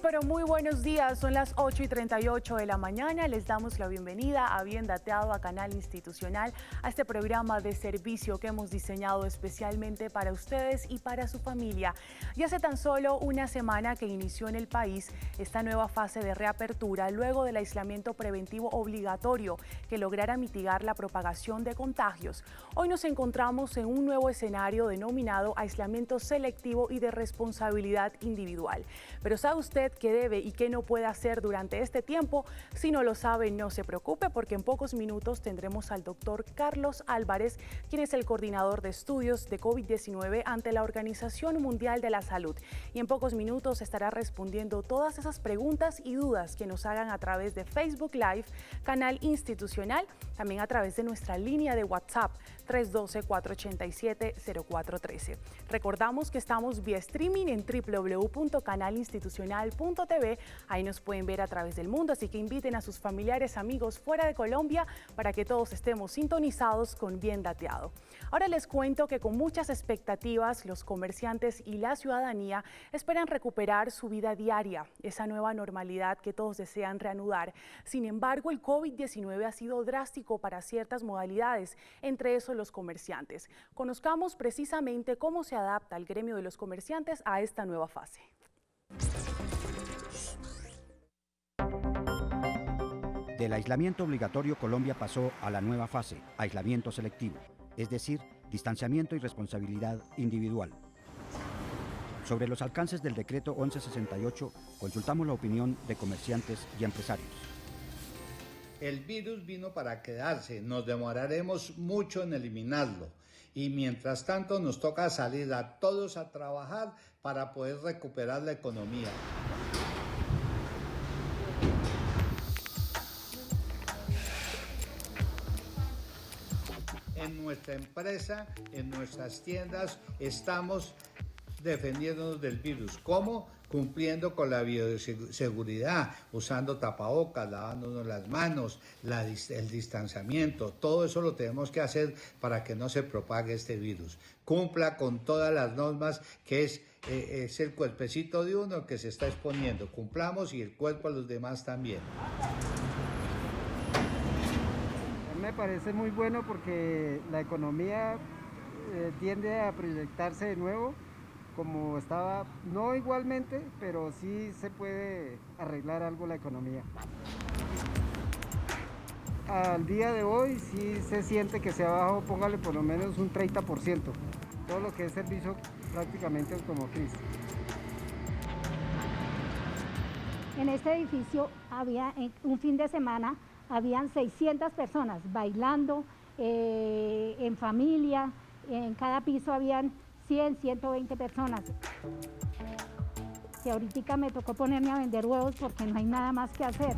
Pero muy buenos días, son las 8:38 de la mañana. Les damos la bienvenida a Bien Dateado, a Canal Institucional, a este programa de servicio que hemos diseñado especialmente para ustedes y para su familia. Y hace tan solo una semana que inició en el país esta nueva fase de reapertura luego del aislamiento preventivo obligatorio que lograra mitigar la propagación de contagios. Hoy nos encontramos en un nuevo escenario denominado aislamiento selectivo y de responsabilidad individual. Pero ¿sabe usted qué debe y qué no puede hacer durante este tiempo? Si no lo sabe, no se preocupe, porque en pocos minutos tendremos al doctor Carlos Álvarez, quien es el coordinador de estudios de COVID-19 ante la Organización Mundial de la Salud. Y en pocos minutos estará respondiendo todas esas preguntas y dudas que nos hagan a través de Facebook Live, Canal Institucional, también a través de nuestra línea de WhatsApp 312-487-0413. Recordamos que estamos vía streaming en www.canalinstitucional.tv. Ahí nos pueden ver a través del mundo, así que inviten a sus familiares, amigos fuera de Colombia para que todos estemos sintonizados con Bien Dateado. Ahora les cuento que con muchas expectativas, los comerciantes y la ciudadanía esperan recuperar su vida diaria, esa nueva normalidad que todos desean reanudar. Sin embargo, el COVID-19 ha sido drástico para ciertas modalidades, entre esos los comerciantes. Conozcamos precisamente cómo se adapta el gremio de los comerciantes a esta nueva fase. Del aislamiento obligatorio, Colombia pasó a la nueva fase, aislamiento selectivo, es decir, distanciamiento y responsabilidad individual. Sobre los alcances del decreto 1168, consultamos la opinión de comerciantes y empresarios. El virus vino para quedarse, nos demoraremos mucho en eliminarlo y mientras tanto nos toca salir a todos a trabajar para poder recuperar la economía. En nuestra empresa, en nuestras tiendas, estamos defendiéndonos del virus. ¿Cómo? Cumpliendo con la bioseguridad, usando tapabocas, lavándonos las manos, el distanciamiento. Todo eso lo tenemos que hacer para que no se propague este virus. Cumpla con todas las normas, que es el cuerpecito de uno que se está exponiendo. Cumplamos y el cuerpo a los demás también. Me parece muy bueno porque la economía tiende a proyectarse de nuevo como estaba, no igualmente, pero sí se puede arreglar algo la economía. Al día de hoy sí se siente que se ha bajado, póngale por lo menos un 30%, todo lo que es servicio prácticamente automotriz. En este edificio había un fin de semana, habían 600 personas bailando en familia, en cada piso habían 100, 120 personas. Y ahorita me tocó ponerme a vender huevos porque no hay nada más que hacer.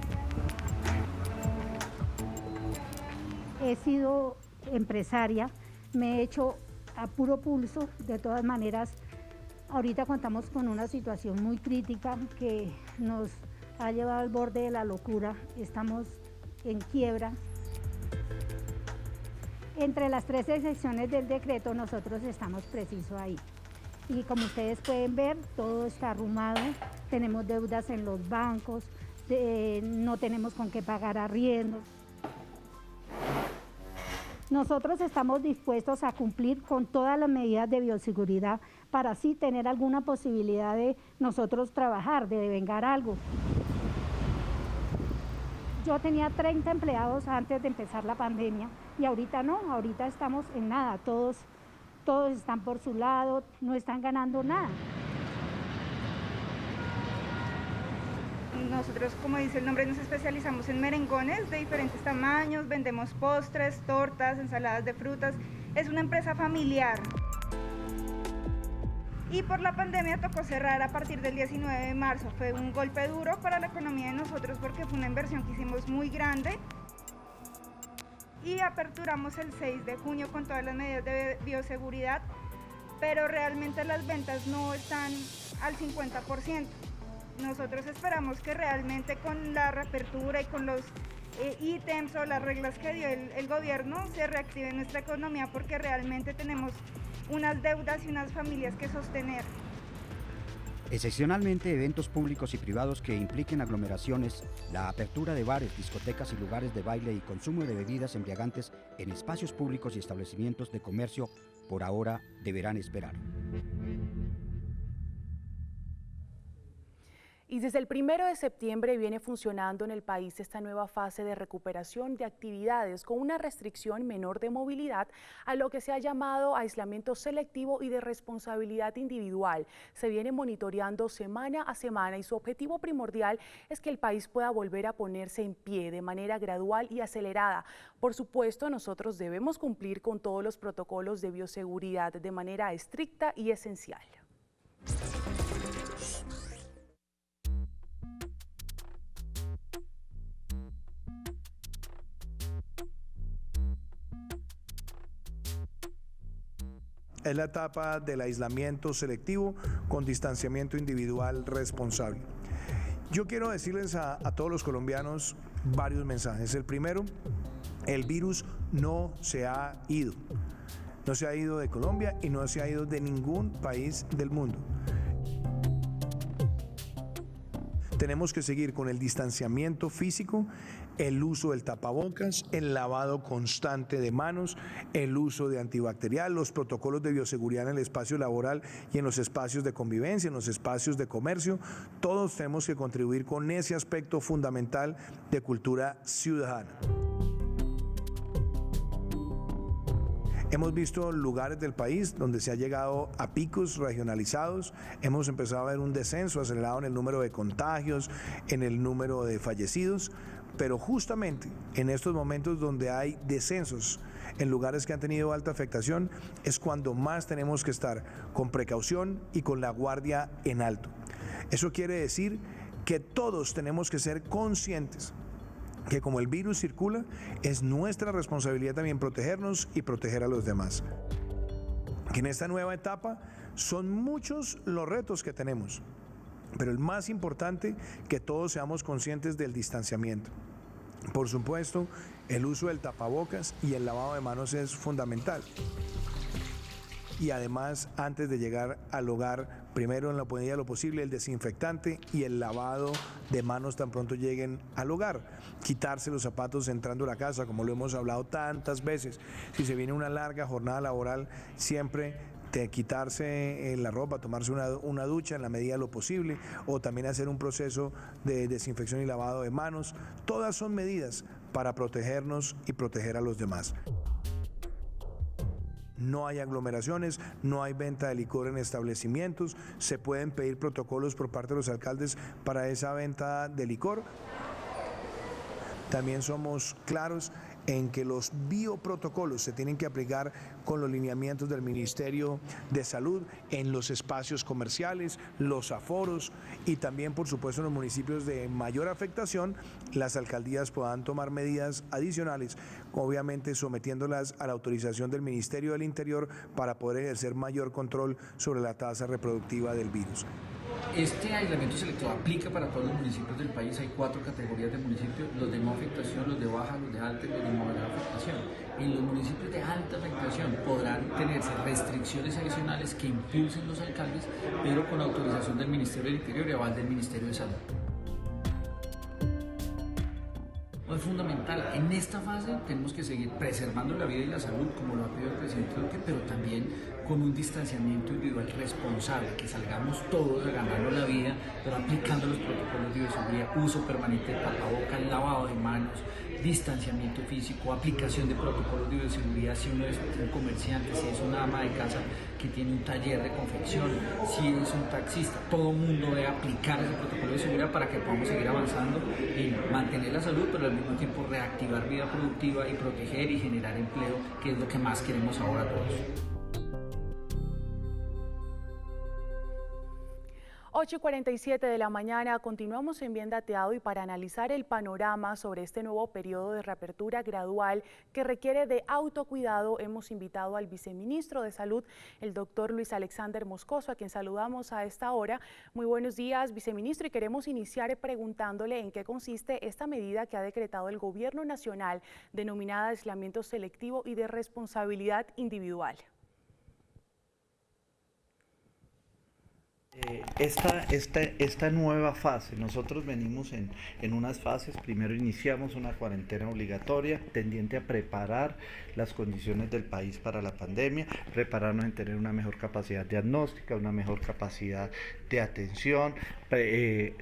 He sido empresaria, me he hecho a puro pulso, de todas maneras. Ahorita contamos con una situación muy crítica que nos ha llevado al borde de la locura, estamos en quiebra. Entre las 13 secciones del decreto nosotros estamos preciso ahí. Y como ustedes pueden ver, todo está arrumado, tenemos deudas en los bancos, no tenemos con qué pagar arriendos. Nosotros estamos dispuestos a cumplir con todas las medidas de bioseguridad para así tener alguna posibilidad de nosotros trabajar, de devengar algo. Yo tenía 30 empleados antes de empezar la pandemia y ahorita no, ahorita estamos en nada, todos están por su lado, no están ganando nada. Nosotros, como dice el nombre, nos especializamos en merengones de diferentes tamaños, vendemos postres, tortas, ensaladas de frutas, es una empresa familiar. Y por la pandemia tocó cerrar a partir del 19 de marzo. Fue un golpe duro para la economía de nosotros porque fue una inversión que hicimos muy grande. Y aperturamos el 6 de junio con todas las medidas de bioseguridad, pero realmente las ventas no están al 50%. Nosotros esperamos que realmente con la reapertura y con los ítems o las reglas que dio el gobierno se reactive nuestra economía porque realmente tenemos unas deudas y unas familias que sostener. Excepcionalmente, eventos públicos y privados que impliquen aglomeraciones, la apertura de bares, discotecas y lugares de baile y consumo de bebidas embriagantes en espacios públicos y establecimientos de comercio por ahora deberán esperar. Y desde el 1 de septiembre viene funcionando en el país esta nueva fase de recuperación de actividades con una restricción menor de movilidad a lo que se ha llamado aislamiento selectivo y de responsabilidad individual. Se viene monitoreando semana a semana y su objetivo primordial es que el país pueda volver a ponerse en pie de manera gradual y acelerada. Por supuesto, nosotros debemos cumplir con todos los protocolos de bioseguridad de manera estricta y esencial. Es la etapa del aislamiento selectivo con distanciamiento individual responsable. Yo quiero decirles a todos los colombianos varios mensajes. El primero, el virus no se ha ido. No se ha ido de Colombia y no se ha ido de ningún país del mundo. Tenemos que seguir con el distanciamiento físico, el uso del tapabocas, el lavado constante de manos, el uso de antibacterial, los protocolos de bioseguridad en el espacio laboral y en los espacios de convivencia, en los espacios de comercio. Todos tenemos que contribuir con ese aspecto fundamental de cultura ciudadana. Hemos visto lugares del país donde se ha llegado a picos regionalizados, hemos empezado a ver un descenso acelerado en el número de contagios, en el número de fallecidos, pero justamente en estos momentos donde hay descensos en lugares que han tenido alta afectación es cuando más tenemos que estar con precaución y con la guardia en alto. Eso quiere decir que todos tenemos que ser conscientes que como el virus circula, es nuestra responsabilidad también protegernos y proteger a los demás. Que en esta nueva etapa son muchos los retos que tenemos, pero el más importante, que todos seamos conscientes del distanciamiento. Por supuesto, el uso del tapabocas y el lavado de manos es fundamental. Y además, antes de llegar al hogar, primero en la medida de lo posible el desinfectante y el lavado de manos tan pronto lleguen al hogar. Quitarse los zapatos entrando a la casa, como lo hemos hablado tantas veces. Si se viene una larga jornada laboral, siempre de quitarse la ropa, tomarse una ducha en la medida de lo posible, o también hacer un proceso de desinfección y lavado de manos. Todas son medidas para protegernos y proteger a los demás. No hay aglomeraciones, no hay venta de licor en establecimientos, se pueden pedir protocolos por parte de los alcaldes para esa venta de licor. También somos claros en que los bioprotocolos se tienen que aplicar con los lineamientos del Ministerio de Salud en los espacios comerciales, los aforos y también, por supuesto, en los municipios de mayor afectación, las alcaldías puedan tomar medidas adicionales, obviamente sometiéndolas a la autorización del Ministerio del Interior para poder ejercer mayor control sobre la tasa reproductiva del virus. Este aislamiento selectivo aplica para todos los municipios del país. Hay 4 categorías de municipios: los de no afectación, los de baja, los de alta y los de moderada afectación. En los municipios de alta afectación podrán tenerse restricciones adicionales que impulsen los alcaldes, pero con autorización del Ministerio del Interior y aval del Ministerio de Salud. Es fundamental. En esta fase tenemos que seguir preservando la vida y la salud, como lo ha pedido el presidente Duque, pero también con un distanciamiento individual responsable, que salgamos todos a ganarnos la vida, pero aplicando los protocolos de bioseguridad, uso permanente de tapabocas, lavado de manos, distanciamiento físico, aplicación de protocolos de bioseguridad si uno es un comerciante, si es una ama de casa que tiene un taller de confección, si es un taxista. Todo el mundo debe aplicar ese protocolo de seguridad para que podamos seguir avanzando en mantener la salud, pero al mismo tiempo reactivar vida productiva y proteger y generar empleo, que es lo que más queremos ahora todos. 8:47 de la mañana, continuamos en Bien Dateado y para analizar el panorama sobre este nuevo periodo de reapertura gradual que requiere de autocuidado, hemos invitado al viceministro de Salud, el doctor Luis Alexander Moscoso, a quien saludamos a esta hora. Muy buenos días, viceministro, y queremos iniciar preguntándole en qué consiste esta medida que ha decretado el Gobierno Nacional, denominada aislamiento selectivo y de responsabilidad individual. Esta nueva fase, nosotros venimos en unas fases. Primero iniciamos una cuarentena obligatoria tendiente a preparar las condiciones del país para la pandemia, prepararnos en tener una mejor capacidad diagnóstica, una mejor capacidad de atención,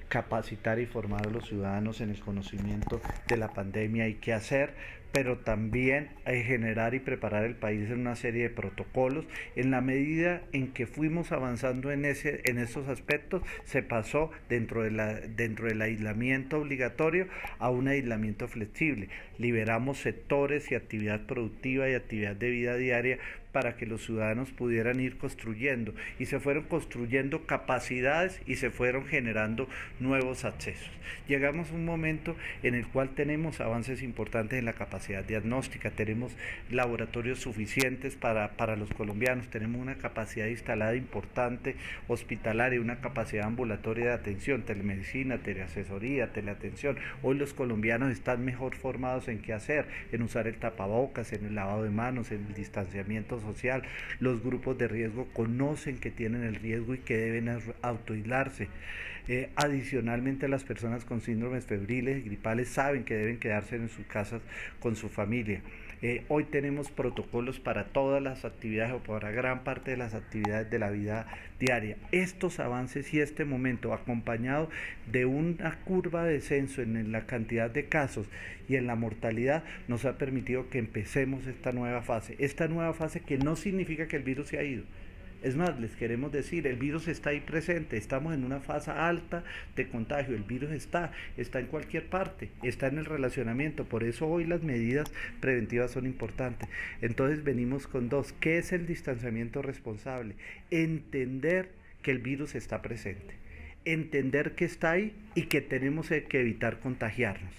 capacitar y formar a los ciudadanos en el conocimiento de la pandemia y qué hacer, pero también generar y preparar el país en una serie de protocolos. En la medida en que fuimos avanzando en estos aspectos, se pasó dentro del aislamiento obligatorio a un aislamiento flexible. Liberamos sectores y actividad productiva y actividad de vida diaria para que los ciudadanos pudieran ir construyendo, y se fueron construyendo capacidades y se fueron generando nuevos accesos. Llegamos a un momento en el cual tenemos avances importantes en la capacidad diagnóstica, tenemos laboratorios suficientes para los colombianos, tenemos una capacidad instalada importante hospitalaria, una capacidad ambulatoria de atención, telemedicina, teleasesoría, teleatención. Hoy los colombianos están mejor formados en qué hacer, en usar el tapabocas, en el lavado de manos, en el distanciamiento social. Los grupos de riesgo conocen que tienen el riesgo y que deben autoaislarse. Adicionalmente, las personas con síndromes febriles y gripales saben que deben quedarse en sus casas con su familia. Hoy tenemos protocolos para todas las actividades o para gran parte de las actividades de la vida diaria. Estos avances y este momento, acompañado de una curva de descenso en la cantidad de casos y en la mortalidad, nos ha permitido que empecemos esta nueva fase que no significa que el virus se ha ido. Es más, les queremos decir, el virus está ahí presente, estamos en una fase alta de contagio, el virus está en cualquier parte, está en el relacionamiento, por eso hoy las medidas preventivas son importantes. Entonces venimos con dos: ¿qué es el distanciamiento responsable? Entender que el virus está presente, entender que está ahí y que tenemos que evitar contagiarnos,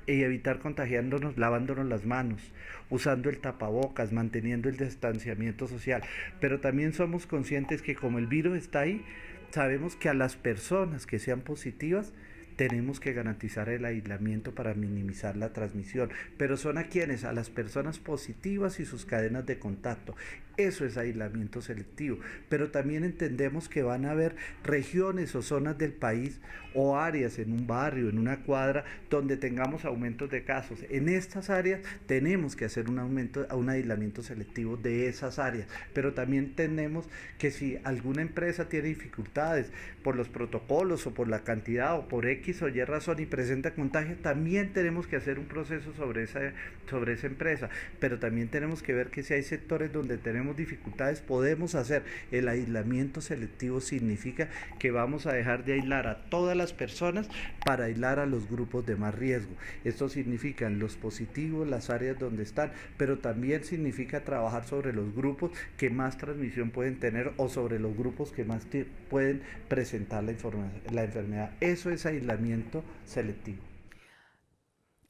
y evitar contagiándonos lavándonos las manos, usando el tapabocas, manteniendo el distanciamiento social. Pero también somos conscientes que como el virus está ahí, sabemos que a las personas que sean positivas tenemos que garantizar el aislamiento para minimizar la transmisión. Pero son a quienes, a las personas positivas y sus cadenas de contacto. Eso es aislamiento selectivo. Pero también entendemos que van a haber regiones o zonas del país o áreas en un barrio, en una cuadra, donde tengamos aumentos de casos. En estas áreas tenemos que hacer un aislamiento selectivo de esas áreas. Pero también tenemos que si alguna empresa tiene dificultades por los protocolos o por la cantidad o por X o Y razón y presenta contagio, también tenemos que hacer un proceso sobre esa empresa. Pero también tenemos que ver que si hay sectores donde tenemos dificultades, podemos hacer el aislamiento selectivo. Significa que vamos a dejar de aislar a todas las personas para aislar a los grupos de más riesgo. Esto significa los positivos, las áreas donde están, pero también significa trabajar sobre los grupos que más transmisión pueden tener o sobre los grupos que más pueden presentar la enfermedad. Eso es aislamiento selectivo.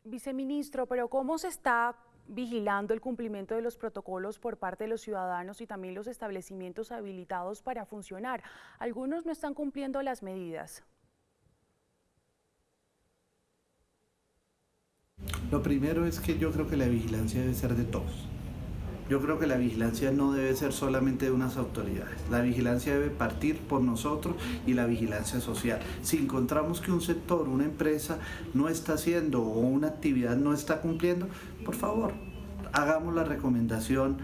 Viceministro, pero ¿cómo se está vigilando el cumplimiento de los protocolos por parte de los ciudadanos y también los establecimientos habilitados para funcionar? Algunos no están cumpliendo las medidas. Lo primero es que yo creo que la vigilancia debe ser de todos. Yo creo que la vigilancia no debe ser solamente de unas autoridades. La vigilancia debe partir por nosotros y la vigilancia social. Si encontramos que un sector, una empresa no está haciendo o una actividad no está cumpliendo, por favor, hagamos la recomendación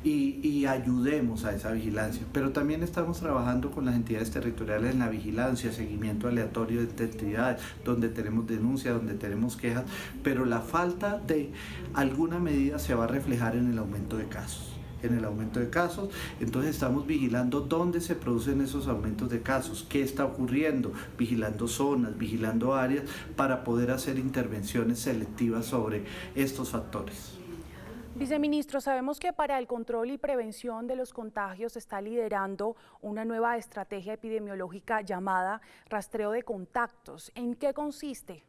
y ayudemos a esa vigilancia. Pero también estamos trabajando con las entidades territoriales en la vigilancia, seguimiento aleatorio de entidades, donde tenemos denuncias, donde tenemos quejas, pero la falta de alguna medida se va a reflejar en el aumento de casos. Entonces estamos vigilando dónde se producen esos aumentos de casos, qué está ocurriendo, vigilando zonas, vigilando áreas para poder hacer intervenciones selectivas sobre estos factores. Viceministro, sabemos que para el control y prevención de los contagios se está liderando una nueva estrategia epidemiológica llamada rastreo de contactos. ¿En qué consiste?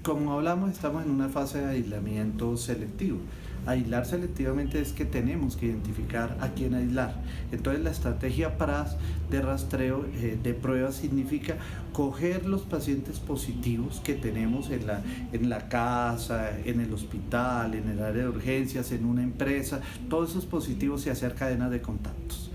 Como hablamos, estamos en una fase de aislamiento selectivo. Aislar selectivamente es que tenemos que identificar a quién aislar. Entonces la estrategia PRAS de rastreo de pruebas significa coger los pacientes positivos que tenemos en la casa, en el hospital, en el área de urgencias, en una empresa, todos esos positivos y hacer cadenas de contactos.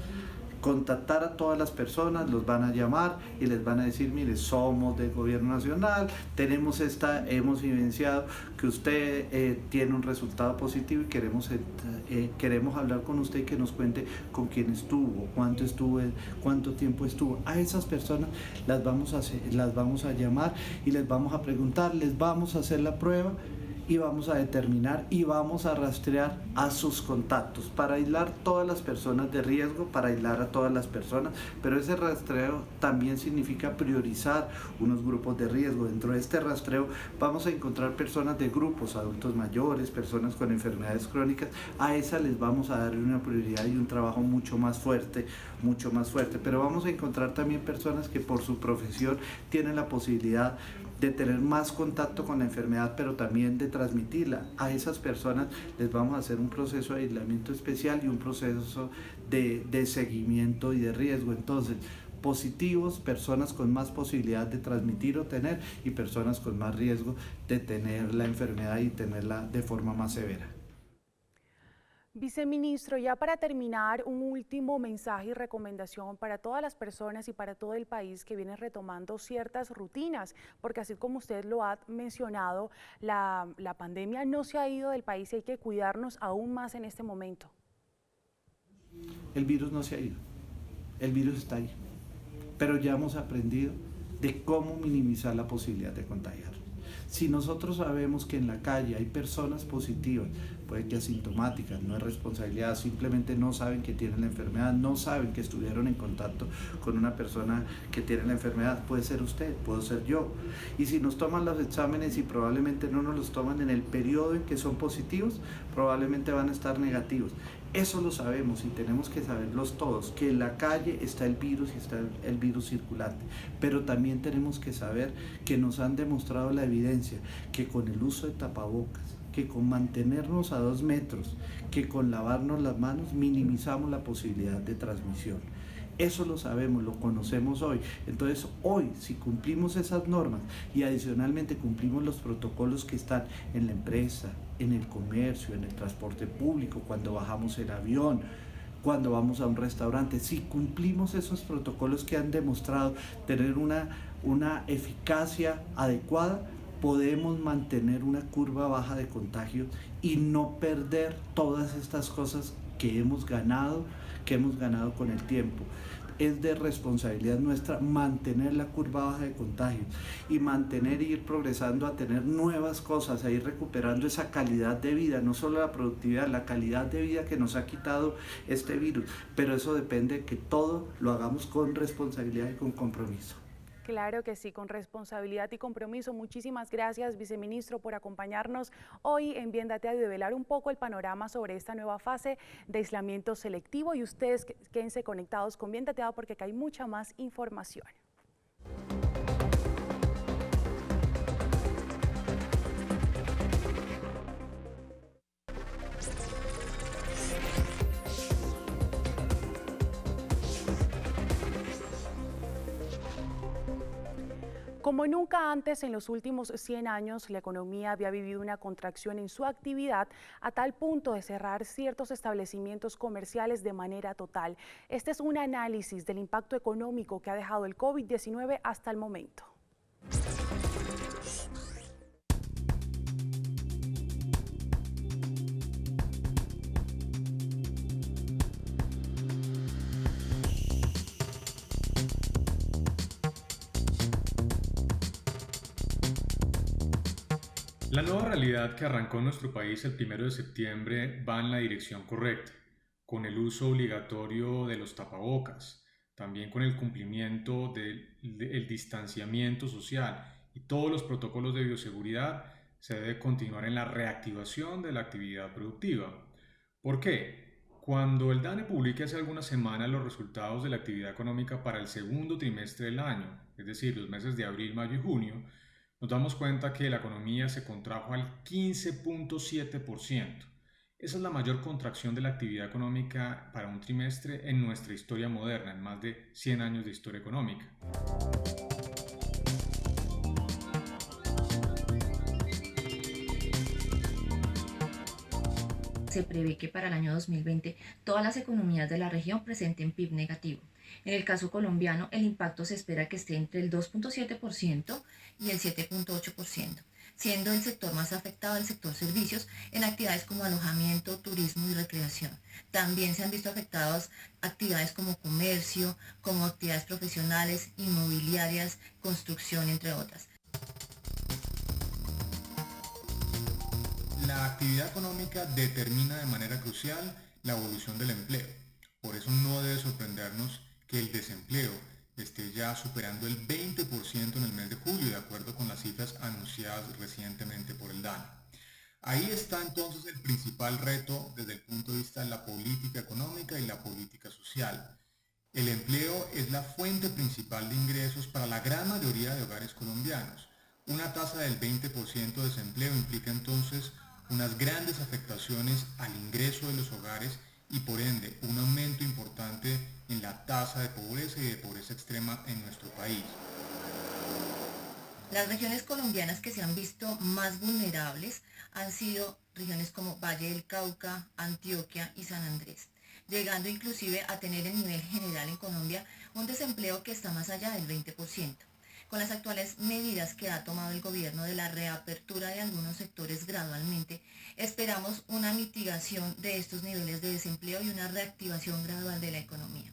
contactar a todas las personas, los van a llamar y les van a decir, mire, somos del gobierno nacional, hemos evidenciado que usted tiene un resultado positivo y queremos hablar con usted y que nos cuente con quién estuvo, cuánto tiempo estuvo. A esas personas las vamos a llamar y les vamos a preguntar, les vamos a hacer la prueba y vamos a determinar y vamos a rastrear a sus contactos para aislar todas las personas de riesgo, para aislar a todas las personas, pero ese rastreo también significa priorizar unos grupos de riesgo. Dentro de este rastreo vamos a encontrar personas de grupos, adultos mayores, personas con enfermedades crónicas, a esas les vamos a dar una prioridad y un trabajo mucho más fuerte, pero vamos a encontrar también personas que por su profesión tienen la posibilidad de tener más contacto con la enfermedad, pero también de transmitirla. A esas personas les vamos a hacer un proceso de aislamiento especial y un proceso de seguimiento y de riesgo. Entonces, positivos, personas con más posibilidad de transmitir o tener, y personas con más riesgo de tener la enfermedad y tenerla de forma más severa. Viceministro, ya para terminar, un último mensaje y recomendación para todas las personas y para todo el país que vienen retomando ciertas rutinas, porque así como usted lo ha mencionado, la pandemia no se ha ido del país y hay que cuidarnos aún más en este momento. El virus no se ha ido, el virus está ahí, pero ya hemos aprendido de cómo minimizar la posibilidad de contagiar. Si nosotros sabemos que en la calle hay personas positivas, puede que asintomáticas, no es responsabilidad, simplemente no saben que tienen la enfermedad, no saben que estuvieron en contacto con una persona que tiene la enfermedad, puede ser usted, puedo ser yo. Y si nos toman los exámenes y probablemente no nos los toman en el periodo en que son positivos, probablemente van a estar negativos. Eso lo sabemos y tenemos que saberlos todos, que en la calle está el virus y está el virus circulante, pero también tenemos que saber que nos han demostrado la evidencia que con el uso de tapabocas, que con mantenernos a 2 metros, que con lavarnos las manos minimizamos la posibilidad de transmisión. Eso lo sabemos, lo conocemos hoy. Entonces hoy, si cumplimos esas normas y adicionalmente cumplimos los protocolos que están en la empresa, en el comercio, en el transporte público, cuando bajamos el avión, cuando vamos a un restaurante, si cumplimos esos protocolos que han demostrado tener una eficacia adecuada, podemos mantener una curva baja de contagio y no perder todas estas cosas que hemos ganado con el tiempo. Es de responsabilidad nuestra mantener la curva baja de contagio y mantener e ir progresando a tener nuevas cosas, a ir recuperando esa calidad de vida, no solo la productividad, la calidad de vida que nos ha quitado este virus, pero eso depende de que todo lo hagamos con responsabilidad y con compromiso. Claro que sí, con responsabilidad y compromiso. Muchísimas gracias, viceministro, por acompañarnos hoy en Bien Dateado y develar un poco el panorama sobre esta nueva fase de aislamiento selectivo. Y ustedes quédense conectados con Bien Dateado porque acá hay mucha más información. Como nunca antes en los últimos 100 años, la economía había vivido una contracción en su actividad a tal punto de cerrar ciertos establecimientos comerciales de manera total. Este es un análisis del impacto económico que ha dejado el COVID-19 hasta el momento. La nueva realidad que arrancó en nuestro país el 1 de septiembre va en la dirección correcta, con el uso obligatorio de los tapabocas, también con el cumplimiento del distanciamiento social y todos los protocolos de bioseguridad. Se debe continuar en la reactivación de la actividad productiva. ¿Por qué? Cuando el DANE publique hace algunas semanas los resultados de la actividad económica para el segundo trimestre del año, es decir, los meses de abril, mayo y junio, nos damos cuenta que la economía se contrajo al 15.7%. Esa es la mayor contracción de la actividad económica para un trimestre en nuestra historia moderna, en más de 100 años de historia económica. Se prevé que para el año 2020 todas las economías de la región presenten PIB negativo. En el caso colombiano, el impacto se espera que esté entre el 2.7% y el 7.8%, siendo el sector más afectado el sector servicios en actividades como alojamiento, turismo y recreación. También se han visto afectadas actividades como comercio, como actividades profesionales, inmobiliarias, construcción, entre otras. La actividad económica determina de manera crucial la evolución del empleo. Por eso no debe sorprendernos que el desempleo esté ya superando el 20% en el mes de julio, de acuerdo con las cifras anunciadas recientemente por el DANE. Ahí está entonces el principal reto desde el punto de vista de la política económica y la política social. El empleo es la fuente principal de ingresos para la gran mayoría de hogares colombianos. Una tasa del 20% de desempleo implica entonces unas grandes afectaciones al ingreso de los hogares y por ende un aumento importante en la tasa de pobreza y de pobreza extrema en nuestro país. Las regiones colombianas que se han visto más vulnerables han sido regiones como Valle del Cauca, Antioquia y San Andrés, llegando inclusive a tener en nivel general en Colombia un desempleo que está más allá del 20%. Con las actuales medidas que ha tomado el gobierno de la reapertura de algunos sectores gradualmente, esperamos una mitigación de estos niveles de desempleo y una reactivación gradual de la economía.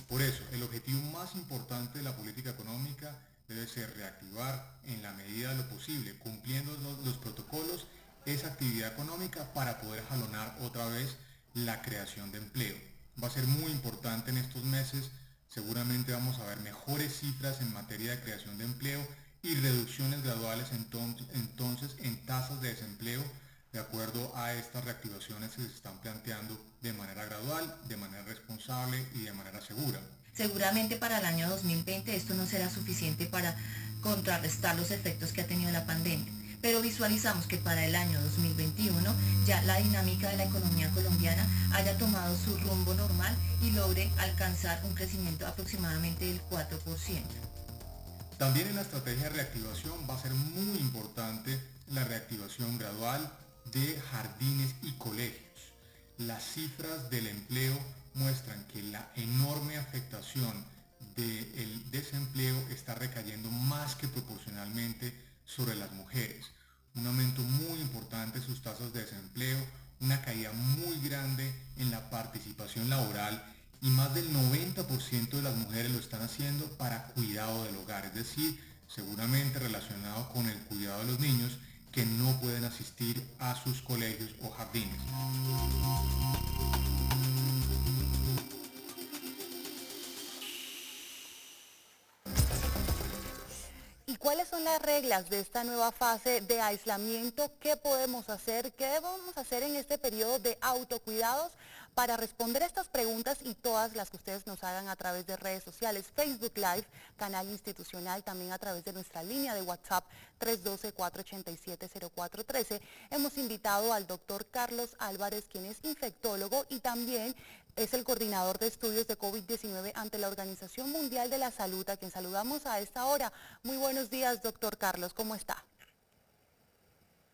Por eso, el objetivo más importante de la política económica debe ser reactivar en la medida de lo posible, cumpliendo los protocolos, esa actividad económica para poder jalonar otra vez la creación de empleo. Va a ser muy importante en estos meses, seguramente vamos a ver mejores cifras en materia de creación de empleo y reducciones graduales entonces en tasas de desempleo de acuerdo a estas reactivaciones que se están planteando de manera gradual, de manera responsable y de manera segura. Seguramente para el año 2020 esto no será suficiente para contrarrestar los efectos que ha tenido la pandemia, pero visualizamos que para el año 2021 ya la dinámica de la economía colombiana haya tomado su rumbo normal y logre alcanzar un crecimiento aproximadamente del 4%. También en la estrategia de reactivación va a ser muy importante la reactivación gradual de jardines y colegios. Las cifras del empleo muestran que la enorme afectación del desempleo está recayendo más que proporcionalmente sobre las mujeres. Un aumento muy importante en sus tasas de desempleo, una caída muy grande en la participación laboral y más del 90% de las mujeres lo están haciendo para cuidado del hogar, es decir, seguramente relacionado con el cuidado de los niños que no pueden asistir a sus colegios o jardines. ¿Y cuáles son las reglas de esta nueva fase de aislamiento? ¿Qué podemos hacer? ¿Qué debemos hacer en este periodo de autocuidados? Para responder a estas preguntas y todas las que ustedes nos hagan a través de redes sociales, Facebook Live, Canal Institucional, también a través de nuestra línea de WhatsApp 312-487-0413, hemos invitado al doctor Carlos Álvarez, quien es infectólogo y también es el coordinador de estudios de COVID-19 ante la Organización Mundial de la Salud, a quien saludamos a esta hora. Muy buenos días, doctor Carlos, ¿cómo está?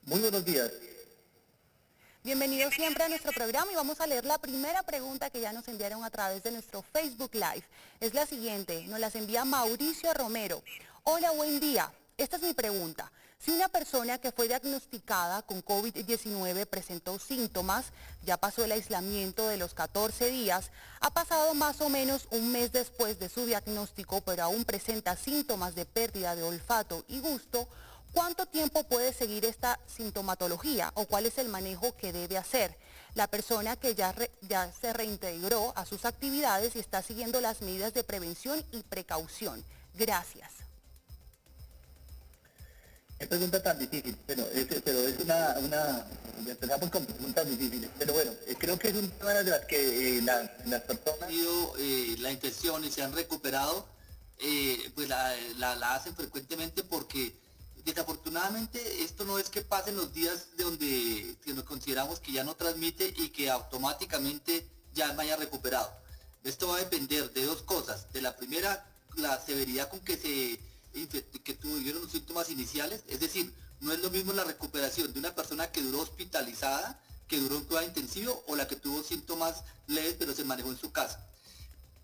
Muy buenos días. Bienvenido siempre a nuestro programa y vamos a leer la primera pregunta que ya nos enviaron a través de nuestro Facebook Live. Es la siguiente, nos las envía Mauricio Romero. Hola, buen día. Esta es mi pregunta. Si una persona que fue diagnosticada con COVID-19 presentó síntomas, ya pasó el aislamiento de los 14 días, ha pasado más o menos un mes después de su diagnóstico, pero aún presenta síntomas de pérdida de olfato y gusto, ¿cuánto tiempo puede seguir esta sintomatología o cuál es el manejo que debe hacer? La persona que ya se reintegró a sus actividades y está siguiendo las medidas de prevención y precaución. Gracias. Qué pregunta tan difícil, pero es una empezamos con preguntas difíciles, pero bueno, creo que es un tema de las que las personas han tenido la infección y se han recuperado, pues la hacen frecuentemente porque desafortunadamente esto no es que pasen los días de donde nos consideramos que ya no transmite y que automáticamente ya me haya recuperado. Esto va a depender de dos cosas. De la primera, la severidad con que que tuvieron los síntomas iniciales, es decir, no es lo mismo la recuperación de una persona que duró hospitalizada, que duró en cuidado intensivo, o la que tuvo síntomas leves pero se manejó en su casa.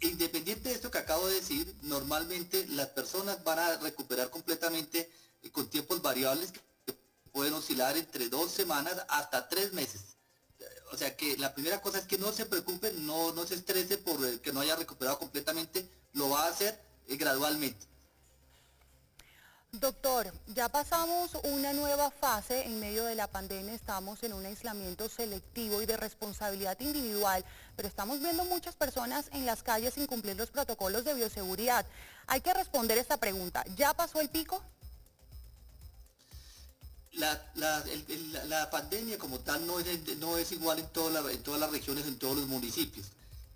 Independiente de esto que acabo de decir, normalmente las personas van a recuperar completamente con tiempos variables que pueden oscilar entre 2 semanas hasta 3 meses. O sea que la primera cosa es que no se preocupe, no se estrese por que no haya recuperado completamente, lo va a hacer gradualmente. Doctor, ya pasamos una nueva fase en medio de la pandemia, estamos en un aislamiento selectivo y de responsabilidad individual, pero estamos viendo muchas personas en las calles sin cumplir los protocolos de bioseguridad. Hay que responder esta pregunta, ¿ya pasó el pico? La pandemia como tal no es igual en todas las regiones, en todos los municipios.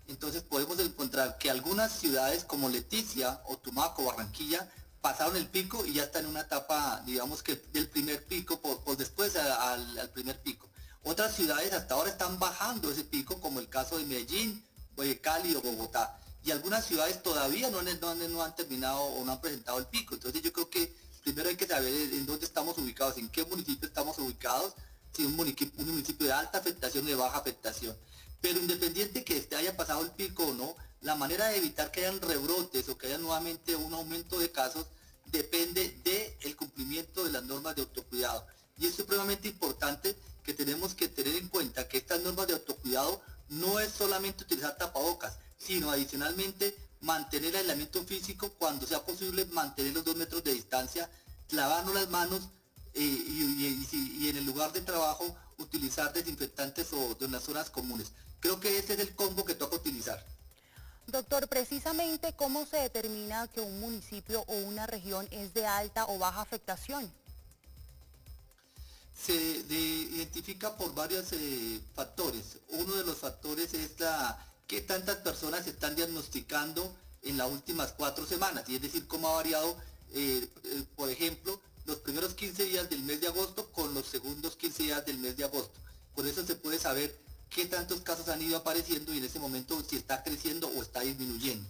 Entonces podemos encontrar que algunas ciudades como Leticia o Tumaco, Barranquilla, pasaron el pico y ya están en una etapa, digamos que del primer pico, por después al primer pico. Otras ciudades hasta ahora están bajando ese pico, como el caso de Medellín, Cali o Bogotá. Y algunas ciudades todavía no han terminado o no han presentado el pico. Entonces yo creo que primero hay que saber en dónde estamos ubicados, en qué municipio estamos ubicados, si es un municipio de alta afectación o de baja afectación. Pero independiente que haya pasado el pico o no, la manera de evitar que hayan rebrotes o que haya nuevamente un aumento de casos depende del cumplimiento de las normas de autocuidado. Y es supremamente importante que tenemos que tener en cuenta que estas normas de autocuidado no es solamente utilizar tapabocas, sino adicionalmente mantener el aislamiento físico, cuando sea posible mantener los 2 metros de distancia, lavarnos las manos y en el lugar de trabajo utilizar desinfectantes o en las zonas comunes. Creo que ese es el combo que toca utilizar. Doctor, precisamente, ¿cómo se determina que un municipio o una región es de alta o baja afectación? Se identifica por varios factores. Uno de los factores es qué tantas personas se están diagnosticando en las últimas 4 semanas, y es decir, cómo ha variado, por ejemplo, los primeros 15 días del mes de agosto con los segundos 15 días del mes de agosto. Con eso se puede saber qué tantos casos han ido apareciendo y en ese momento si está creciendo o está disminuyendo.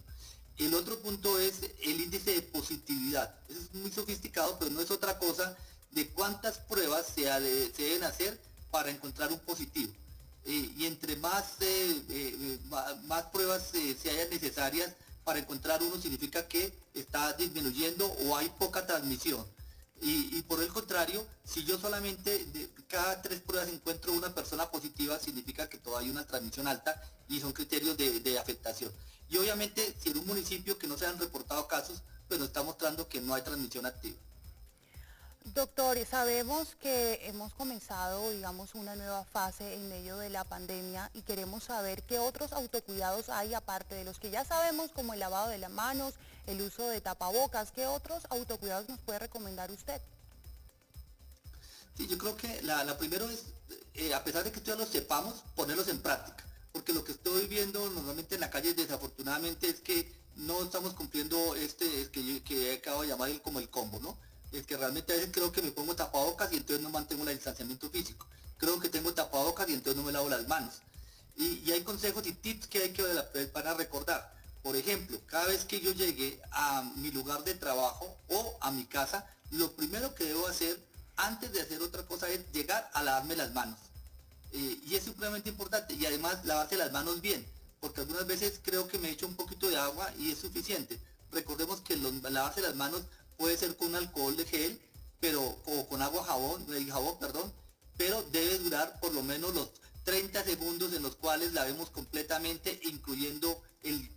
El otro punto es el índice de positividad. Eso es muy sofisticado, pero no es otra cosa de cuántas pruebas se deben hacer para encontrar un positivo. Y entre más pruebas se hayan necesarias para encontrar uno, significa que está disminuyendo o hay poca transmisión. Y por el contrario, si yo solamente de cada 3 pruebas encuentro una persona positiva, significa que todavía hay una transmisión alta y son criterios de afectación. Y obviamente, si en un municipio que no se han reportado casos, pues nos está mostrando que no hay transmisión activa. Doctor, sabemos que hemos comenzado, digamos, una nueva fase en medio de la pandemia y queremos saber qué otros autocuidados hay aparte de los que ya sabemos, como el lavado de las manos, el uso de tapabocas. ¿Qué otros autocuidados nos puede recomendar usted? Sí, yo creo que la primero es, a pesar de que ya los sepamos, ponerlos en práctica. Porque lo que estoy viendo normalmente en la calle desafortunadamente es que no estamos cumpliendo que acabo de llamar como el combo, ¿no? Es que realmente a veces creo que me pongo tapabocas y entonces no mantengo el distanciamiento físico. Creo que tengo tapabocas y entonces no me lavo las manos. Y hay consejos y tips que hay que para recordar. Por ejemplo, cada vez que yo llegue a mi lugar de trabajo o a mi casa, lo primero que debo hacer antes de hacer otra cosa es llegar a lavarme las manos. Y es supremamente importante. Y además lavarse las manos bien, porque algunas veces creo que me echo un poquito de agua y es suficiente. Recordemos que lavarse las manos puede ser con alcohol de gel, o con jabón, pero debe durar por lo menos los 30 segundos en los cuales lavemos completamente, incluyendo el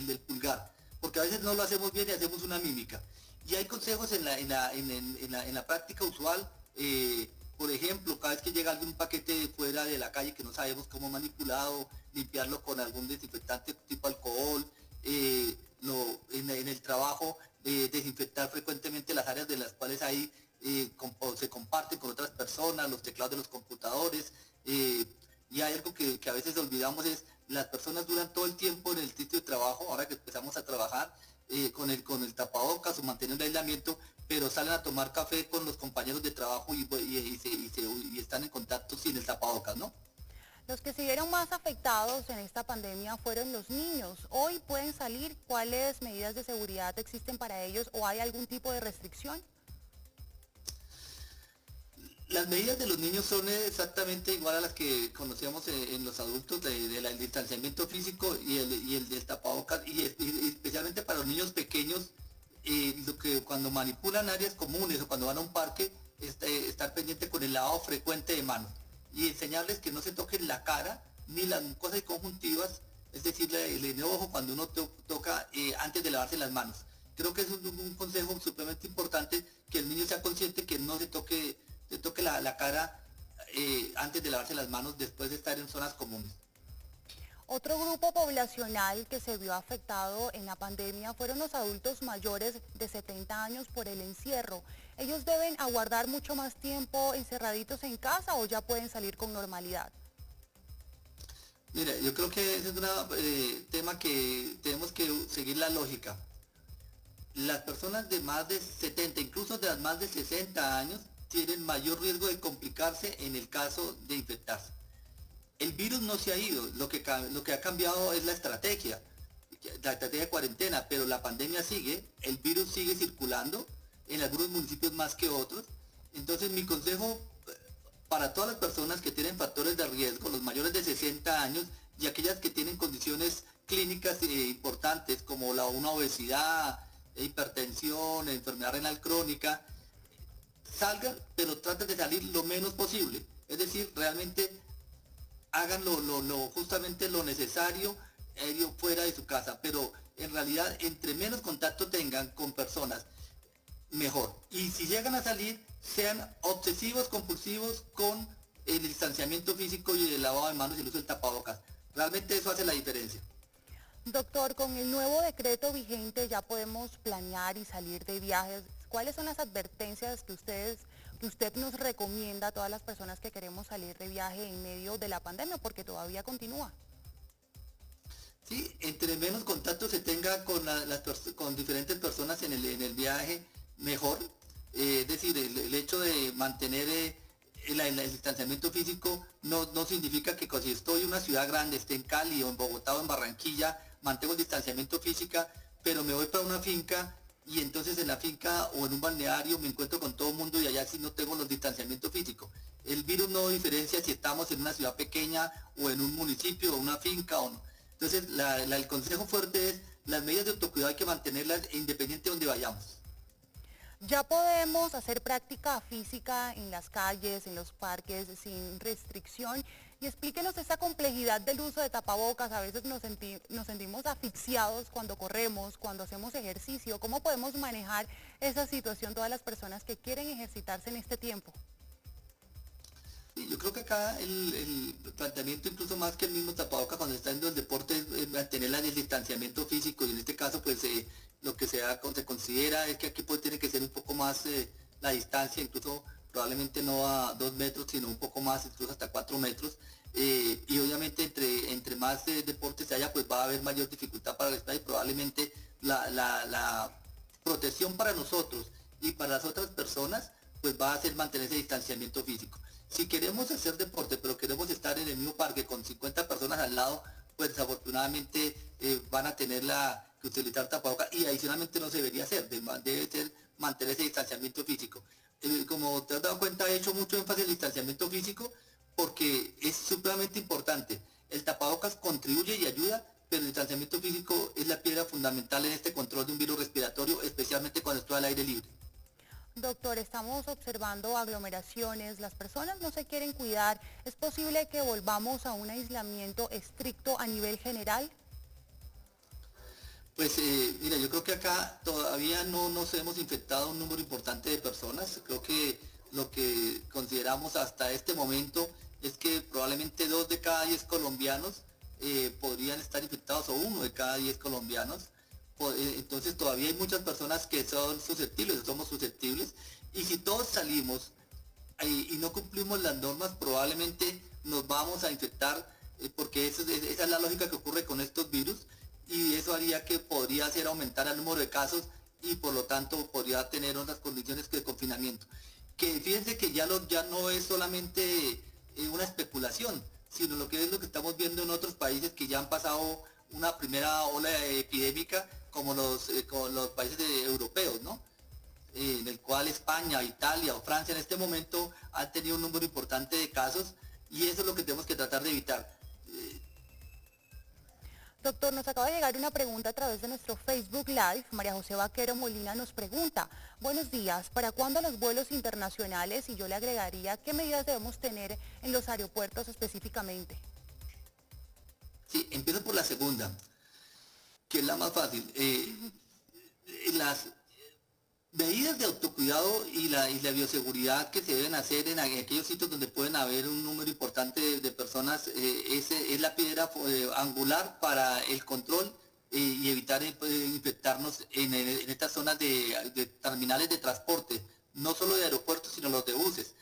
del pulgar, porque a veces no lo hacemos bien y hacemos una mímica. Y hay consejos en la práctica usual, por ejemplo, cada vez que llega algún paquete de fuera de la calle que no sabemos cómo manipulado, limpiarlo con algún desinfectante tipo alcohol, en el trabajo, desinfectar frecuentemente las áreas de las cuales se comparten con otras personas, los teclados de los computadores, y hay algo que a veces olvidamos, es las personas duran todo el tiempo en el sitio de trabajo, ahora que empezamos a trabajar con el tapabocas o manteniendo el aislamiento, pero salen a tomar café con los compañeros de trabajo y están en contacto sin el tapabocas, ¿no? Los que se vieron más afectados en esta pandemia fueron los niños. Hoy pueden salir. ¿Cuáles medidas de seguridad existen para ellos o hay algún tipo de restricción? Las medidas de los niños son exactamente igual a las que conocíamos en los adultos, del distanciamiento físico y el del tapabocas, y especialmente para los niños pequeños, lo que cuando manipulan áreas comunes o cuando van a un parque, estar pendiente con el lavado frecuente de manos y enseñarles que no se toquen la cara ni las mucosas conjuntivas, es decir, el ojo cuando uno toca antes de lavarse las manos. Creo que es un consejo supremamente importante, que el niño sea consciente que no se toque la cara antes de lavarse las manos después de estar en zonas comunes. Otro grupo poblacional que se vio afectado en la pandemia fueron los adultos mayores de 70 años por el encierro. ¿Ellos deben aguardar mucho más tiempo encerraditos en casa o ya pueden salir con normalidad? Mira, yo creo que ese es un tema que tenemos que seguir la lógica. Las personas de más de 70, incluso de las más de 60 años, tienen mayor riesgo de complicarse en el caso de infectarse. El virus no se ha ido, lo que ha cambiado es la estrategia de cuarentena, pero la pandemia sigue, el virus sigue circulando en algunos municipios más que otros. Entonces mi consejo para todas las personas que tienen factores de riesgo, los mayores de 60 años y aquellas que tienen condiciones clínicas importantes como una obesidad, hipertensión, enfermedad renal crónica, salgan, pero traten de salir lo menos posible. Es decir, realmente hagan justamente lo necesario fuera de su casa, pero en realidad entre menos contacto tengan con personas, mejor. Y si llegan a salir, sean obsesivos, compulsivos con el distanciamiento físico y el lavado de manos y el uso del tapabocas. Realmente eso hace la diferencia. Doctor, con el nuevo decreto vigente ya podemos planear y salir de viajes. ¿Cuáles son las advertencias que usted nos recomienda a todas las personas que queremos salir de viaje en medio de la pandemia, porque todavía continúa? Sí, entre menos contacto se tenga con diferentes personas en el viaje, mejor. Es decir, el hecho de mantener el distanciamiento físico no significa que si estoy en una ciudad grande, esté en Cali o en Bogotá o en Barranquilla, mantengo el distanciamiento físico, pero me voy para una finca y entonces en la finca o en un balneario me encuentro con todo el mundo y allá sí no tengo los distanciamientos físicos. El virus no diferencia si estamos en una ciudad pequeña o en un municipio o una finca o no. Entonces el consejo fuerte es, las medidas de autocuidado hay que mantenerlas independiente de donde vayamos. Ya podemos hacer práctica física en las calles, en los parques, sin restricción. Y explíquenos esa complejidad del uso de tapabocas. A veces nos sentimos asfixiados cuando corremos, cuando hacemos ejercicio. ¿Cómo podemos manejar esa situación todas las personas que quieren ejercitarse en este tiempo? Sí, yo creo que acá el planteamiento, incluso más que el mismo tapabocas cuando está en el deporte, es mantener el distanciamiento físico, y en este caso pues lo que se considera es que aquí tiene que ser un poco más la distancia, incluso probablemente no a 2 metros, sino un poco más, incluso hasta 4 metros. Y obviamente entre más deportes haya, pues va a haber mayor dificultad para respirar, y probablemente la protección para nosotros y para las otras personas, pues va a ser mantener ese distanciamiento físico. Si queremos hacer deporte, pero queremos estar en el mismo parque con 50 personas al lado, pues desafortunadamente van a tener que utilizar tapabocas, y adicionalmente no se debería hacer, debe ser mantener ese distanciamiento físico. Como te has dado cuenta, he hecho mucho énfasis en el distanciamiento físico porque es supremamente importante. El tapabocas contribuye y ayuda, pero el distanciamiento físico es la piedra fundamental en este control de un virus respiratorio, especialmente cuando estoy al aire libre. Doctor, estamos observando aglomeraciones, las personas no se quieren cuidar. ¿Es posible que volvamos a un aislamiento estricto a nivel general? Pues mira, yo creo que acá todavía no nos hemos infectado un número importante de personas. Creo que lo que consideramos hasta este momento es que probablemente 2 de cada 10 colombianos podrían estar infectados, o 1 de cada 10 colombianos. Entonces todavía hay muchas personas que son susceptibles, somos susceptibles, y si todos salimos y no cumplimos las normas, probablemente nos vamos a infectar, porque esa es la lógica que ocurre con estos virus, y eso haría que podría hacer aumentar el número de casos y por lo tanto podría tener otras condiciones de confinamiento. Que fíjense que ya no es solamente una especulación. sino lo que es lo que estamos viendo en otros países que ya han pasado una primera ola epidémica, como los países europeos, ¿no? En el cual España, Italia o Francia en este momento han tenido un número importante de casos, y eso es lo que tenemos que tratar de evitar. Doctor, nos acaba de llegar una pregunta a través de nuestro Facebook Live. María José Vaquero Molina nos pregunta: buenos días, ¿para cuándo los vuelos internacionales? Y yo le agregaría, ¿qué medidas debemos tener en los aeropuertos específicamente? Sí, empiezo por la segunda, que es la más fácil. Las medidas de autocuidado y la bioseguridad que se deben hacer en aquellos sitios donde pueden haber un número importante de personas es la piedra angular para el control y evitar infectarnos en estas zonas de terminales de transporte, no solo de aeropuertos, sino los de buses.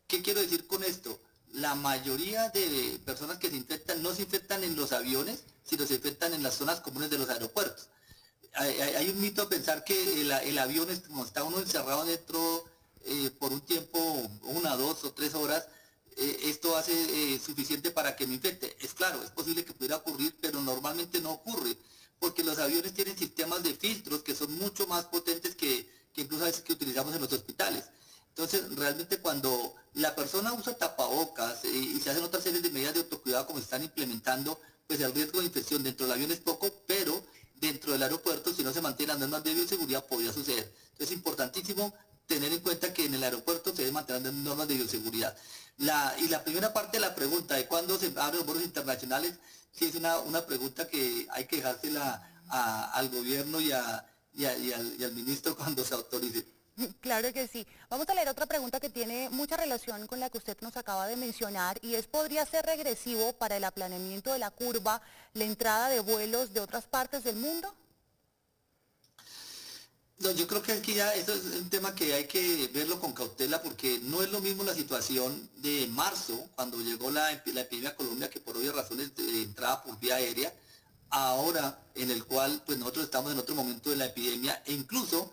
¿Qué quiero decir con esto? La mayoría de personas que se infectan no se infectan en los aviones, sino se infectan en las zonas comunes de los aeropuertos. Hay un mito pensar que el avión, como está uno encerrado dentro por un tiempo, 1, 2 o 3 horas, esto hace suficiente para que me infecte. Es claro, es posible que pudiera ocurrir, pero normalmente no ocurre, porque los aviones tienen sistemas de filtros que son mucho más potentes que incluso a veces que utilizamos en los hospitales. Entonces, realmente cuando la persona usa tapabocas y se hacen otras series de medidas de autocuidado como se están implementando, pues el riesgo de infección dentro del avión es poco, pero dentro del aeropuerto, si no se mantienen las normas de bioseguridad, podría suceder. Entonces es importantísimo tener en cuenta que en el aeropuerto se deben mantener las normas de bioseguridad. Y la primera parte de la pregunta de cuándo se abren los vuelos internacionales, sí es una pregunta que hay que dejársela al gobierno y al ministro cuando se autorice. Claro que sí. Vamos a leer otra pregunta que tiene mucha relación con la que usted nos acaba de mencionar, y es: ¿podría ser regresivo para el aplanamiento de la curva la entrada de vuelos de otras partes del mundo? No, yo creo que aquí ya eso es un tema que hay que verlo con cautela, porque no es lo mismo la situación de marzo, cuando llegó la epidemia a Colombia, que por obvias razones de entrada por vía aérea, ahora en el cual pues nosotros estamos en otro momento de la epidemia, e incluso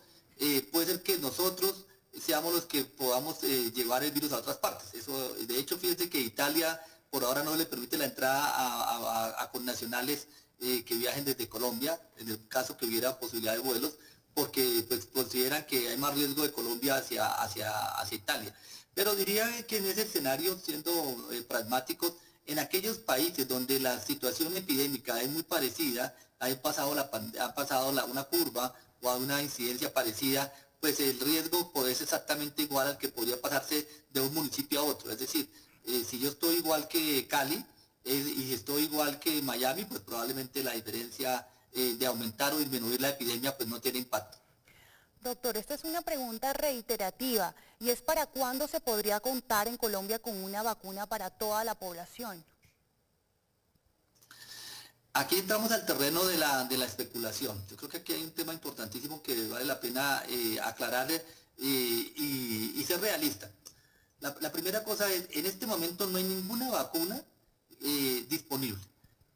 puede ser que nosotros seamos los que podamos llevar el virus a otras partes. Eso, de hecho, fíjense que Italia por ahora no le permite la entrada a connacionales que viajen desde Colombia, en el caso que hubiera posibilidad de vuelos, porque pues consideran que hay más riesgo de Colombia hacia Italia. Pero diría que en ese escenario, siendo pragmáticos, en aquellos países donde la situación epidémica es muy parecida, ha pasado una curva o a una incidencia parecida, pues el riesgo puede ser exactamente igual al que podría pasarse de un municipio a otro. Es decir, si yo estoy igual que Cali y estoy igual que Miami, pues probablemente la diferencia de aumentar o disminuir la epidemia pues no tiene impacto. Doctor, esta es una pregunta reiterativa, y es: ¿para cuándo se podría contar en Colombia con una vacuna para toda la población? Aquí entramos al terreno de la especulación. Yo creo que aquí hay un tema importantísimo que vale la pena aclarar y ser realista. La primera cosa es: en este momento no hay ninguna vacuna disponible.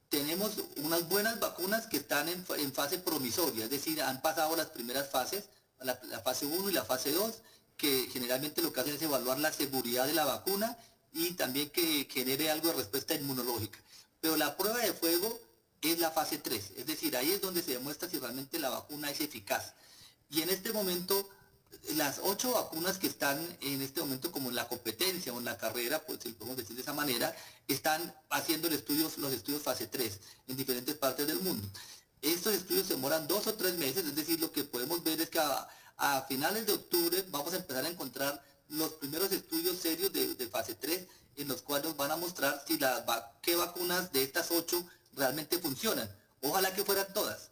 Tenemos unas buenas vacunas que están en fase promisoria, es decir, han pasado las primeras fases, la fase 1 y la fase 2, que generalmente lo que hacen es evaluar la seguridad de la vacuna y también que genere algo de respuesta inmunológica. Pero la prueba de fuego es la fase 3, es decir, ahí es donde se demuestra si realmente la vacuna es eficaz. Y en este momento, las 8 vacunas que están en este momento como en la competencia o en la carrera, pues si podemos decir de esa manera, están haciendo los estudios fase 3 en diferentes partes del mundo. Estos estudios se demoran 2 o 3 meses, es decir, lo que podemos ver es que a finales de octubre vamos a empezar a encontrar los primeros estudios serios de fase 3, en los cuales nos van a mostrar si qué vacunas de estas 8 realmente funcionan. Ojalá que fueran todas.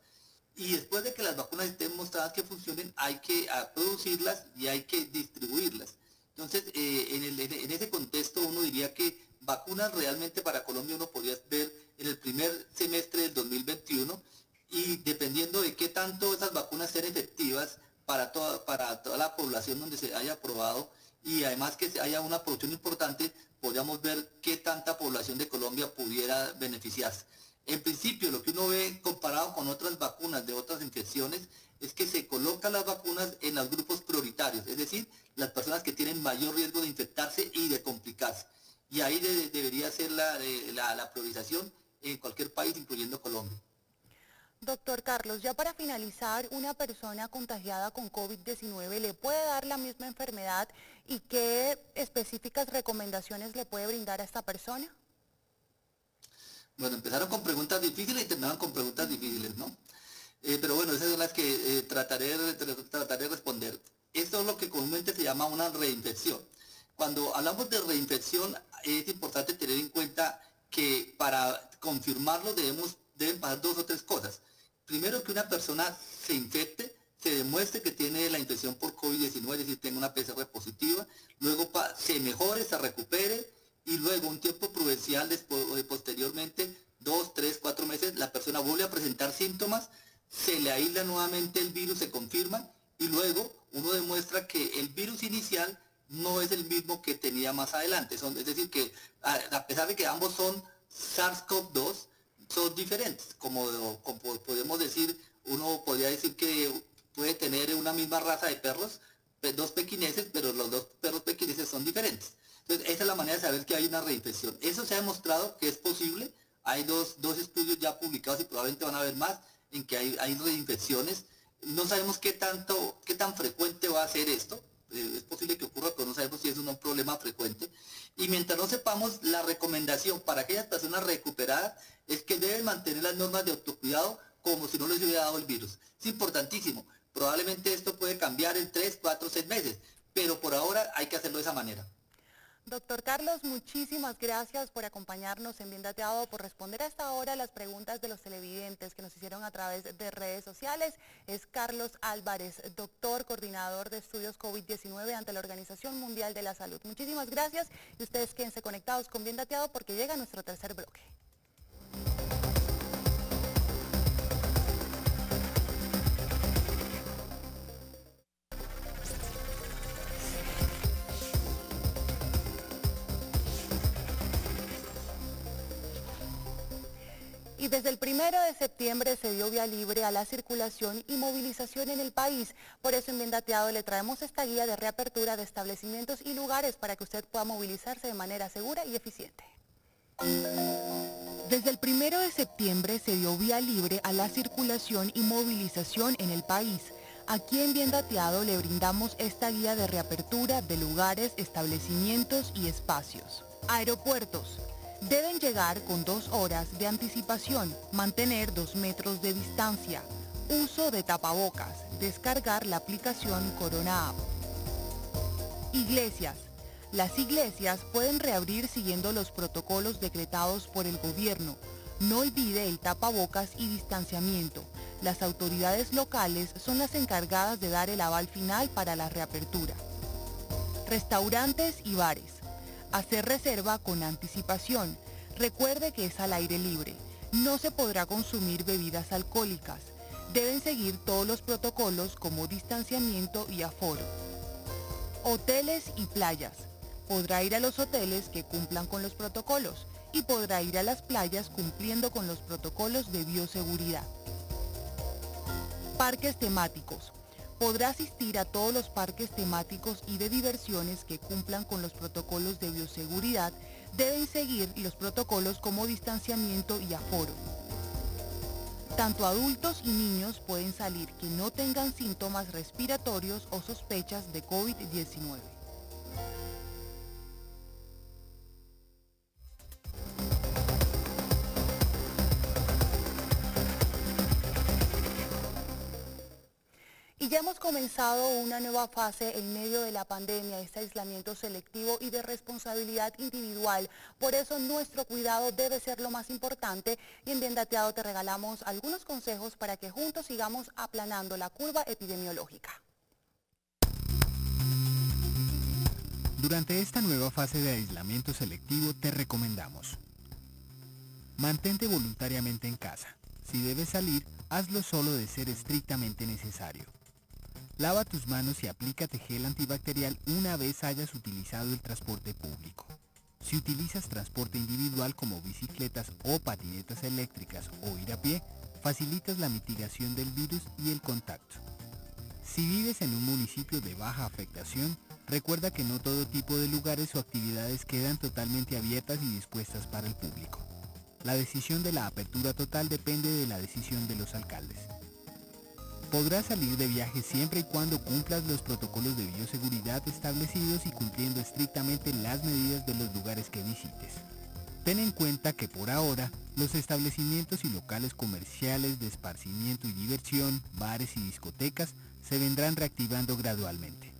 Y después de que las vacunas estén mostradas que funcionen, hay que producirlas y hay que distribuirlas. Entonces, en ese contexto uno diría que vacunas realmente para Colombia uno podría ver en el primer semestre del 2021, y dependiendo de qué tanto esas vacunas sean efectivas para toda la población donde se haya aprobado, y además que haya una producción importante, podríamos ver qué tanta población de Colombia pudiera beneficiarse. En principio, lo que uno ve comparado con otras vacunas de otras infecciones es que se colocan las vacunas en los grupos prioritarios, es decir, las personas que tienen mayor riesgo de infectarse y de complicarse. Y ahí debería ser la priorización en cualquier país, incluyendo Colombia. Doctor Carlos, ya para finalizar, ¿una persona contagiada con COVID-19 le puede dar la misma enfermedad y qué específicas recomendaciones le puede brindar a esta persona? Bueno, empezaron con preguntas difíciles y terminaron con preguntas difíciles, ¿no? Pero bueno, esas son las que trataré de responder. Esto es lo que comúnmente se llama una reinfección. Cuando hablamos de reinfección, es importante tener en cuenta que para confirmarlo deben pasar 2 o 3 cosas. Primero, que una persona se infecte, se demuestre que tiene la infección por COVID-19, es decir, tenga una PCR positiva, luego se mejore, se recupere, y luego un tiempo prudencial posteriormente, 2, 3, 4 meses, la persona vuelve a presentar síntomas, se le aísla nuevamente el virus, se confirma, y luego uno demuestra que el virus inicial no es el mismo que tenía más adelante. Es decir, que a pesar de que ambos son SARS-CoV-2, son diferentes. Como podemos decir, uno podría decir que puede tener una misma raza de perros, 2 pequineses, pero los 2 perros pequineses son diferentes. Entonces, esa es la manera de saber que hay una reinfección. Eso se ha demostrado que es posible. Hay dos estudios ya publicados y probablemente van a haber más en que hay reinfecciones. No sabemos qué tan frecuente va a ser esto. Es posible que ocurra, pero no sabemos si es un problema frecuente. Y mientras no sepamos, la recomendación para aquellas personas recuperadas es que deben mantener las normas de autocuidado como si no les hubiera dado el virus. Es importantísimo. Probablemente esto puede cambiar en 3, 4, 6 meses, pero por ahora hay que hacerlo de esa manera. Doctor Carlos, muchísimas gracias por acompañarnos en Bien Dateado, por responder a esta hora las preguntas de los televidentes que nos hicieron a través de redes sociales. Es Carlos Álvarez, doctor, coordinador de estudios COVID-19 ante la Organización Mundial de la Salud. Muchísimas gracias y ustedes quédense conectados con Bien Dateado porque llega nuestro tercer bloque. Y desde el 1 de septiembre se dio vía libre a la circulación y movilización en el país. Por eso en Bien Dateado le traemos esta guía de reapertura de establecimientos y lugares para que usted pueda movilizarse de manera segura y eficiente. Desde el 1 de septiembre se dio vía libre a la circulación y movilización en el país. Aquí en Bien Dateado le brindamos esta guía de reapertura de lugares, establecimientos y espacios. Aeropuertos. Deben llegar con 2 horas de anticipación, mantener 2 metros de distancia, uso de tapabocas, descargar la aplicación Corona App. Iglesias. Las iglesias pueden reabrir siguiendo los protocolos decretados por el gobierno. No olvide el tapabocas y distanciamiento. Las autoridades locales son las encargadas de dar el aval final para la reapertura. Restaurantes y bares. Hacer reserva con anticipación. Recuerde que es al aire libre. No se podrá consumir bebidas alcohólicas. Deben seguir todos los protocolos como distanciamiento y aforo. Hoteles y playas. Podrá ir a los hoteles que cumplan con los protocolos y podrá ir a las playas cumpliendo con los protocolos de bioseguridad. Parques temáticos. Podrá asistir a todos los parques temáticos y de diversiones que cumplan con los protocolos de bioseguridad. Deben seguir los protocolos como distanciamiento y aforo. Tanto adultos y niños pueden salir que no tengan síntomas respiratorios o sospechas de COVID-19. Y ya hemos comenzado una nueva fase en medio de la pandemia, este aislamiento selectivo y de responsabilidad individual. Por eso nuestro cuidado debe ser lo más importante y en Bien Dateado te regalamos algunos consejos para que juntos sigamos aplanando la curva epidemiológica. Durante esta nueva fase de aislamiento selectivo te recomendamos: mantente voluntariamente en casa. Si debes salir, hazlo solo de ser estrictamente necesario. Lava tus manos y aplícate gel antibacterial una vez hayas utilizado el transporte público. Si utilizas transporte individual como bicicletas o patinetas eléctricas o ir a pie, facilitas la mitigación del virus y el contacto. Si vives en un municipio de baja afectación, Recuerda que no todo tipo de lugares o actividades quedan totalmente abiertas y dispuestas para el público. La decisión de la apertura total depende de la decisión de los alcaldes. Podrás salir de viaje siempre y cuando cumplas los protocolos de bioseguridad establecidos y cumpliendo estrictamente las medidas de los lugares que visites. Ten en cuenta que por ahora, los establecimientos y locales comerciales de esparcimiento y diversión, bares y discotecas se vendrán reactivando gradualmente.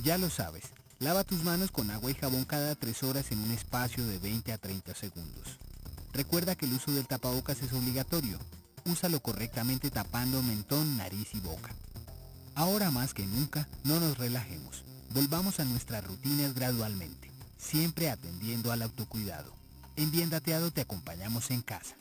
Ya lo sabes, lava tus manos con agua y jabón cada 3 horas en un espacio de 20 a 30 segundos. Recuerda que el uso del tapabocas es obligatorio. Úsalo correctamente tapando mentón, nariz y boca. Ahora más que nunca, no nos relajemos. Volvamos a nuestras rutinas gradualmente, siempre atendiendo al autocuidado. En Bien Dateado te acompañamos en casa.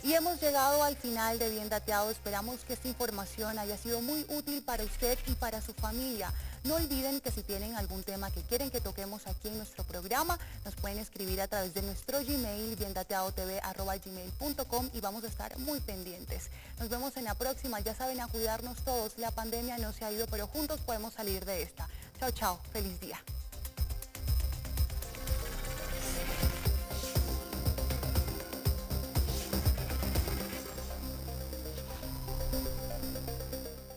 Y hemos llegado al final de Bien Dateado. Esperamos que esta información haya sido muy útil para usted y para su familia. No olviden que si tienen algún tema que quieren que toquemos aquí en nuestro programa, nos pueden escribir a través de nuestro Gmail, biendateadotv@gmail.com, y vamos a estar muy pendientes. Nos vemos en la próxima. Ya saben, a cuidarnos todos. La pandemia no se ha ido, pero juntos podemos salir de esta. Chao, chao. Feliz día.